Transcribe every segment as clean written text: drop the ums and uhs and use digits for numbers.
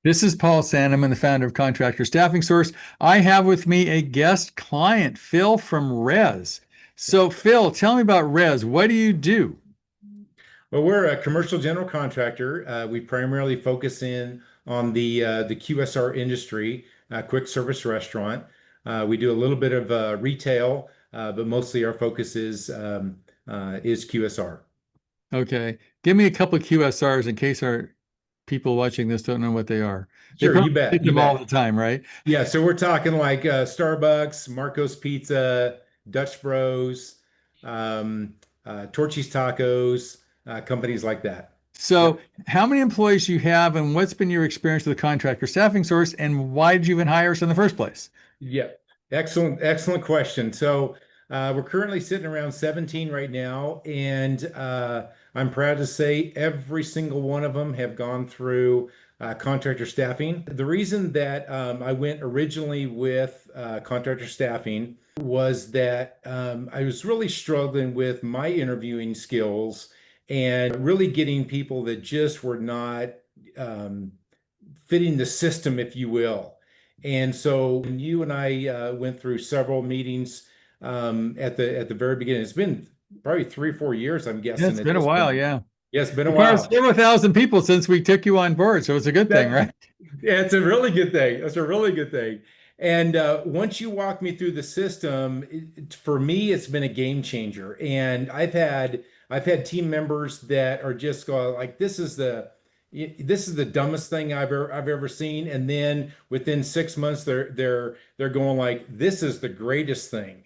This is Paul Sanneman, the founder of Contractor Staffing Source. I have with me a guest client, Phil from REZ. So, Phil, tell me about REZ. What do you do? Well, we're a commercial general contractor. We primarily focus in on the QSR industry, quick service restaurant. We do a little bit of retail, but mostly our focus is QSR. Okay. Give me a couple of QSRs in case our people watching this don't know what they are. They Sure, probably you see bet, you them all the bet. time, right? Yeah, so we're talking like Starbucks, Marco's Pizza, Dutch Bros, um, Torchy's Tacos, companies like that. So, Yep. how many employees do you have, and what's been your experience with the Contractor Staffing Source, and why did you even hire us in the first place? Yeah, excellent question. So we're currently sitting around 17 right now, and I'm proud to say every single one of them have gone through contractor staffing. The reason that I went originally with contractor staffing was that I was really struggling with my interviewing skills and really getting people that just were not um, fitting the system, if you will. And so when you and I went through several meetings at the very beginning, it's been probably 3 or 4 years, I'm Yeah, guessing it's at been a this while, point. yeah. Yeah, it's been a We've hired while. several thousand people since we took you on board, so it's a good thing, That right? Yeah, it's a really good thing. That's a really good thing. And once you walk me through the system, for me, it's been a game changer. And I've had team members that are just going like, this is the dumbest thing I've ever seen. And then within 6 months, they're going like, this is the greatest thing,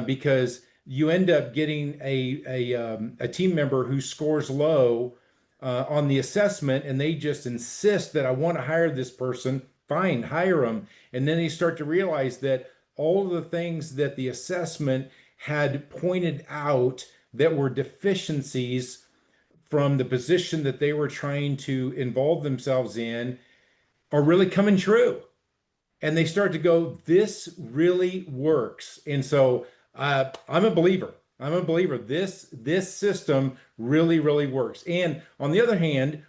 because you end up getting a team member who scores low on the assessment, and they just insist that I want to hire this person. Fine, hire them. And then they start to realize that all of the things that the assessment had pointed out that were deficiencies from the position that they were trying to involve themselves in are really coming true. And they start to go, this really works. And so I'm a believer. I'm a believer. This system really works. And on the other hand,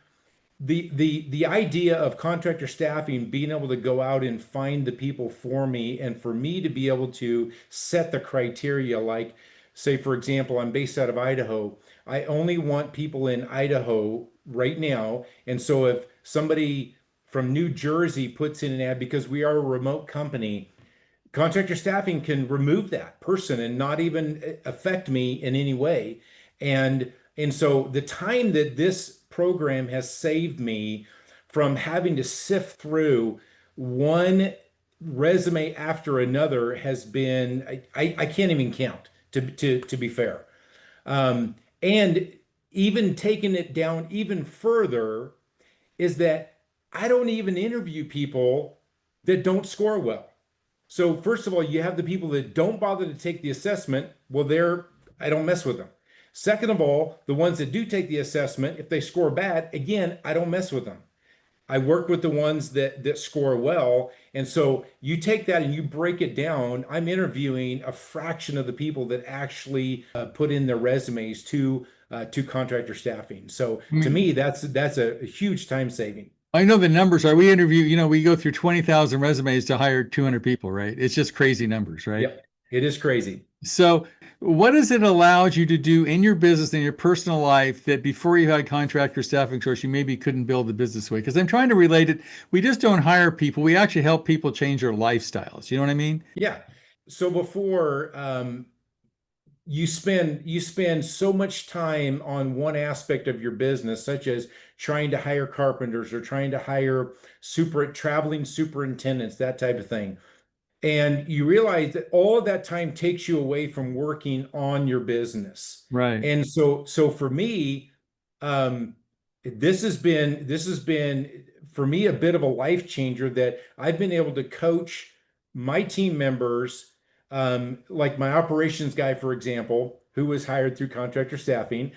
the idea of contractor staffing being able to go out and find the people for me and for me to be able to set the criteria, like say for example, I'm based out of Idaho. I only want people in Idaho right now. And so if somebody from New Jersey puts in an ad, because we are a remote company, contractor staffing can remove that person and not even affect me in any way. And so the time that this program has saved me from having to sift through one resume after another has been, I can't even count, to be fair. And even taking it down even further is that I don't even interview people that don't score well. So first of all, you have the people that don't bother to take the assessment. Well, I don't mess with them. Second of all, the ones that do take the assessment, if they score bad, again, I don't mess with them. I work with the ones that score well. And so you take that and you break it down. I'm interviewing a fraction of the people that actually put in their resumes to contractor staffing. So I to mean, me, that's a huge time saving. I know the numbers are we interview, we go through 20,000 resumes to hire 200 people, right? It's just crazy numbers, right? Yep, it is crazy. So, what has it allowed you to do in your business, in your personal life, that before you had contractor staffing source, you maybe couldn't build the business way? Because I'm trying to relate it. We just don't hire people. We actually help people change their lifestyles. You know what I mean? Yeah. So before, you spend so much time on one aspect of your business, such as trying to hire carpenters or trying to hire traveling superintendents, that type of thing. And you realize that all of that time takes you away from working on your business. Right. And so for me, um, this has been for me a bit of a life changer, that I've been able to coach my team members, like my operations guy, for example, who was hired through contractor staffing.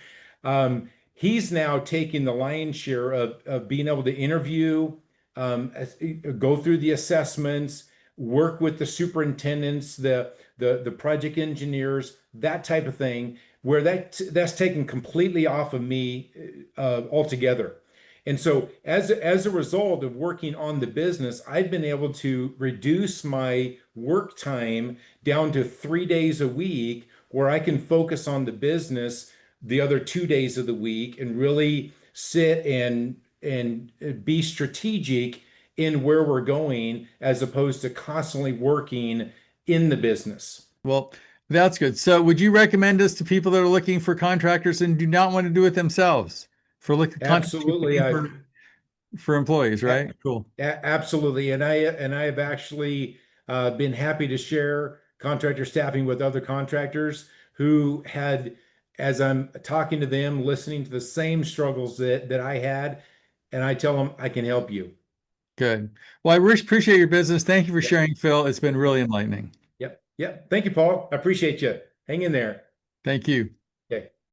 He's now taking the lion's share of being able to interview, go through the assessments, work with the superintendents, the project engineers, that type of thing, where that's taken completely off of me altogether. And so as a result of working on the business, I've been able to reduce my work time down to 3 days a week where I can focus on the business the other 2 days of the week and really sit and be strategic in where we're going as opposed to constantly working in the business. Well, that's good. So would you recommend this to people that are looking for contractors and do not want to do it themselves? For contractors Absolutely. looking for employees, A- right? Cool. Absolutely. And I have actually been happy to share contractor staffing with other contractors who had, as I'm talking to them, listening to the same struggles that I had, and I tell them I can help you. Good. Well, I really appreciate your business. Thank you for Yep. sharing, Phil. It's been really enlightening. Yep. Yep. Thank you, Paul. I appreciate you. Hang in there. Thank you.